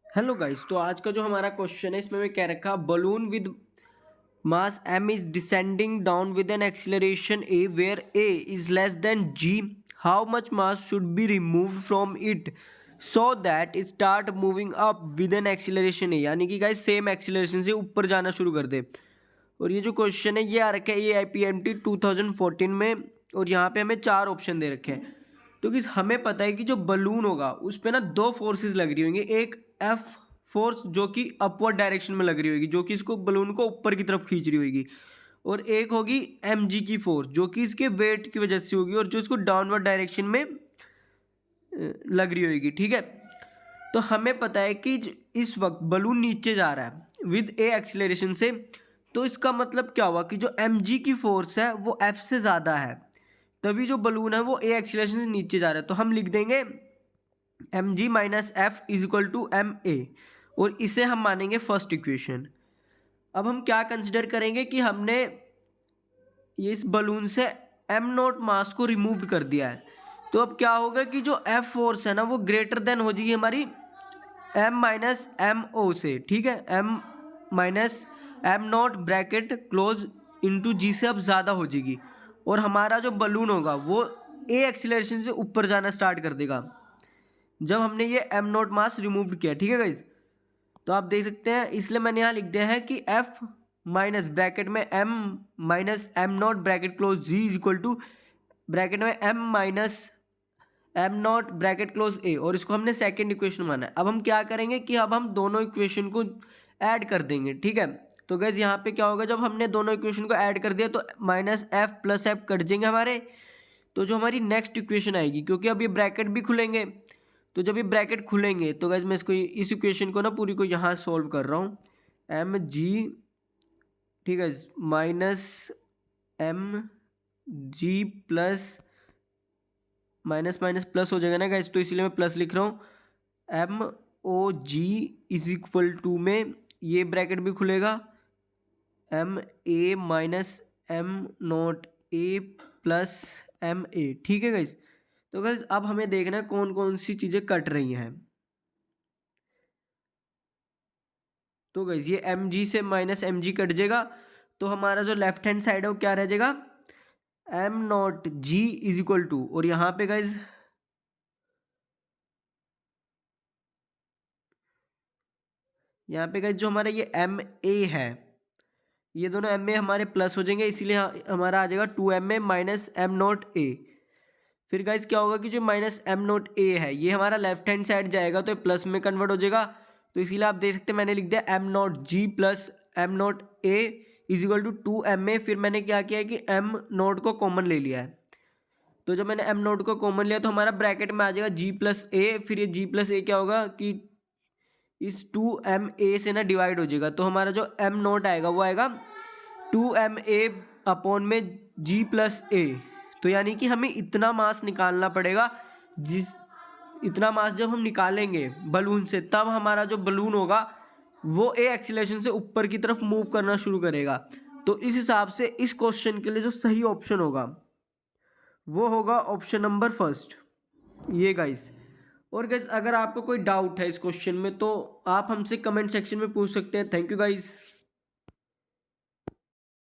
Hello guys, तो आज का जो हमारा क्वेश्चन है इसमें मैं कह रखा balloon with mass m is descending down with an acceleration a where a is less than g. How much mass should be removed from it so that it start moving up with an acceleration a. यानी कि guys same acceleration से ऊपर जाना शुरू कर दे। और ये जो क्वेश्चन है ये आ रखा है ये IPMT 2014 में, और यहाँ पे हमें 4 ऑप्शन दे रखे हैं। तो कि हमें पता है कि जो बलून होगा उस पर ना 2 फोर्सेस लग रही होंगी। एक एफ फोर्स जो कि अपवर्ड डायरेक्शन में लग रही होगी, जो कि इसको बलून को ऊपर की तरफ खींच रही होगी, और एक होगी एम जी की फोर्स जो कि इसके वेट की वजह से होगी और जो इसको डाउनवर्ड डायरेक्शन में लग रही होगी। ठीक है, तो हमें पता है कि इस वक्त बलून नीचे जा रहा है विद ए एक्सीलरेशन से। तो इसका मतलब क्या हुआ कि जो एम जी की फोर्स है वो एफ से ज़्यादा है, तभी जो बलून है वो ए एक्सीलरेशन से नीचे जा रहा है। तो हम लिख देंगे m g minus f is equal to m a, और इसे हम मानेंगे फर्स्ट इक्वेशन। अब हम क्या कंसिडर करेंगे कि हमने ये इस बलून से एम नॉट मास को रिमूव कर दिया है। तो अब क्या होगा कि जो एफ फोर्स है ना वो ग्रेटर देन हो जाएगी हमारी एम माइनस एम ओ से। ठीक है, M minus M nought bracket close into G से अब ज़्यादा हो जाएगी, और हमारा जो बलून होगा वो ए एक्सीलरेशन से ऊपर जाना स्टार्ट कर देगा जब हमने ये एम नॉट मास रिमूव किया। ठीक है गाइज, तो आप देख सकते हैं, इसलिए मैंने यहाँ लिख दिया है कि एफ माइनस ब्रैकेट में M minus M nought bracket close G is equal to ब्रैकेट में M minus M nought bracket close A, और इसको हमने सेकेंड इक्वेशन माना है। अब हम क्या करेंगे कि अब हम दोनों इक्वेशन को ऐड कर देंगे। ठीक है, तो गैस यहाँ पे क्या होगा, जब हमने दोनों इक्वेशन को ऐड कर दिया तो minus F plus F cut जाएंगे हमारे। तो जो हमारी नेक्स्ट इक्वेशन आएगी, क्योंकि अब ये ब्रैकेट भी खुलेंगे, तो जब ये ब्रैकेट खुलेंगे तो गैस मैं इसको इस इक्वेशन को ना पूरी को यहाँ सॉल्व कर रहा हूँ। एम जी, ठीक है, minus m g plus minus minus plus हो जाएगा ना गाइस, तो इसलिए मैं प्लस लिख रहा हूँ। M o g is equal to में ये ब्रैकेट भी खुलेगा, m a minus M naught a plus m a. ठीक है गाइस, तो गाइस अब हमें देखना है कौन कौन सी चीज़ें कट रही हैं। तो गाइस ये एम जी से माइनस एम जी कट जाएगा, तो हमारा जो लेफ्ट हैंड साइड है वो क्या रह जाएगा, m naught g is equal to, और यहाँ पे गाइस जो हमारा ये एम ए है, ये दोनों एम ए हमारे प्लस हो जाएंगे, इसीलिए हमारा आ जाएगा 2 m a minus M naught a. फिर गाइस क्या होगा कि जो माइनस एम नॉट ए है ये हमारा लेफ्ट हैंड साइड जाएगा तो ये प्लस में कन्वर्ट हो जाएगा। तो इसीलिए आप देख सकते हैं मैंने लिख दिया m naught g plus m naught a is equal to 2 m a. फिर मैंने क्या किया है कि एम नॉट को कॉमन ले लिया है, तो जब मैंने एम नॉट को कॉमन लिया तो हमारा ब्रैकेट में आ जाएगा जी प्लस ए। फिर ये जी प्लस ए क्या होगा कि इस 2 एम ए से ना डिवाइड हो जाएगा, तो हमारा जो एम नॉट आएगा वो आएगा 2 एम ए अपॉन में जी प्लस ए। तो यानी कि हमें इतना मास निकालना पड़ेगा, जिस इतना मास जब हम निकालेंगे बलून से तब हमारा जो बलून होगा वो ए एक्सीलरेशन से ऊपर की तरफ मूव करना शुरू करेगा। तो इस हिसाब से इस क्वेश्चन के लिए जो सही ऑप्शन होगा वो होगा ऑप्शन नंबर फर्स्ट, ये गाइस। और गाइस अगर आपको कोई डाउट है इस क्वेश्चन में तो आप हमसे कमेंट सेक्शन में पूछ सकते हैं। Thank you guys.